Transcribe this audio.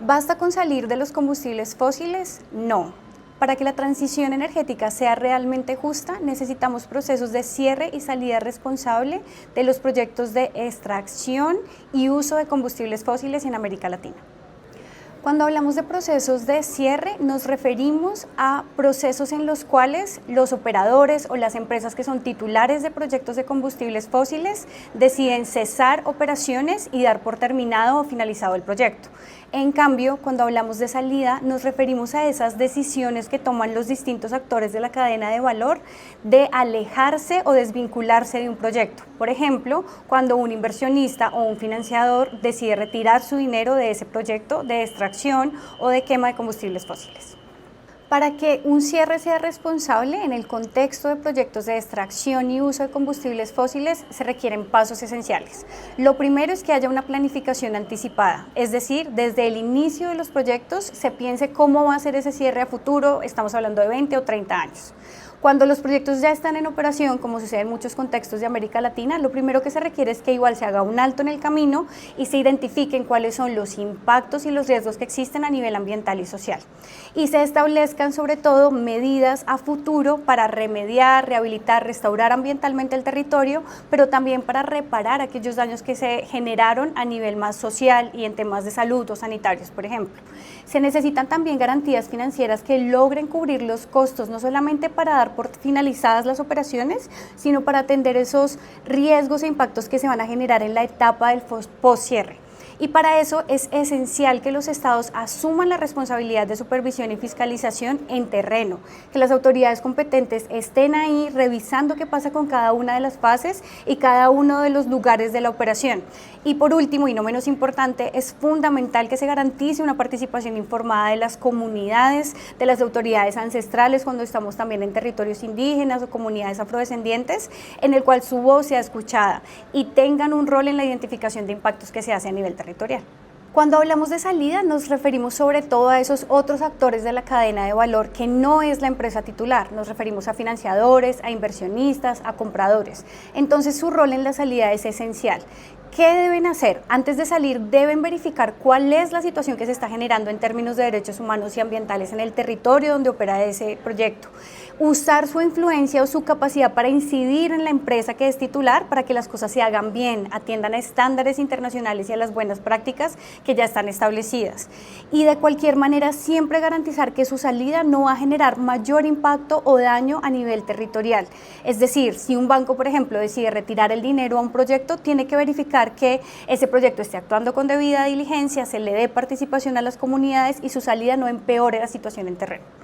¿Basta con salir de los combustibles fósiles? No. Para que la transición energética sea realmente justa, necesitamos procesos de cierre y salida responsable de los proyectos de extracción y uso de combustibles fósiles en América Latina. Cuando hablamos de procesos de cierre, nos referimos a procesos en los cuales los operadores o las empresas que son titulares de proyectos de combustibles fósiles deciden cesar operaciones y dar por terminado o finalizado el proyecto. En cambio, cuando hablamos de salida, nos referimos a esas decisiones que toman los distintos actores de la cadena de valor de alejarse o desvincularse de un proyecto. Por ejemplo, cuando un inversionista o un financiador decide retirar su dinero de ese proyecto de extracción o de quema de combustibles fósiles. Para que un cierre sea responsable en el contexto de proyectos de extracción y uso de combustibles fósiles se requieren pasos esenciales. Lo primero es que haya una planificación anticipada, es decir, desde el inicio de los proyectos se piense cómo va a ser ese cierre a futuro, estamos hablando de 20 o 30 años. Cuando los proyectos ya están en operación, como sucede en muchos contextos de América Latina, lo primero que se requiere es que igual se haga un alto en el camino y se identifiquen cuáles son los impactos y los riesgos que existen a nivel ambiental y social. Y se establezcan sobre todo medidas a futuro para remediar, rehabilitar, restaurar ambientalmente el territorio, pero también para reparar aquellos daños que se generaron a nivel más social y en temas de salud o sanitarios, por ejemplo. Se necesitan también garantías financieras que logren cubrir los costos, no solamente para dar por finalizadas las operaciones, sino para atender esos riesgos e impactos que se van a generar en la etapa del post-cierre. Y para eso es esencial que los estados asuman la responsabilidad de supervisión y fiscalización en terreno, que las autoridades competentes estén ahí revisando qué pasa con cada una de las fases y cada uno de los lugares de la operación. Y por último, y no menos importante, es fundamental que se garantice una participación informada de las comunidades, de las autoridades ancestrales cuando estamos también en territorios indígenas o comunidades afrodescendientes, en el cual su voz sea escuchada y tengan un rol en la identificación de impactos que se hace a nivel territorial. Cuando hablamos de salida nos referimos sobre todo a esos otros actores de la cadena de valor que no es la empresa titular, nos referimos a financiadores, a inversionistas, a compradores. Entonces su rol en la salida es esencial. ¿Qué deben hacer? Antes de salir deben verificar cuál es la situación que se está generando en términos de derechos humanos y ambientales en el territorio donde opera ese proyecto. Usar su influencia o su capacidad para incidir en la empresa que es titular para que las cosas se hagan bien, atiendan a estándares internacionales y a las buenas prácticas que ya están establecidas. Y de cualquier manera siempre garantizar que su salida no va a generar mayor impacto o daño a nivel territorial. Es decir, si un banco, por ejemplo, decide retirar el dinero a un proyecto, tiene que verificar que ese proyecto esté actuando con debida diligencia, se le dé participación a las comunidades y su salida no empeore la situación en terreno.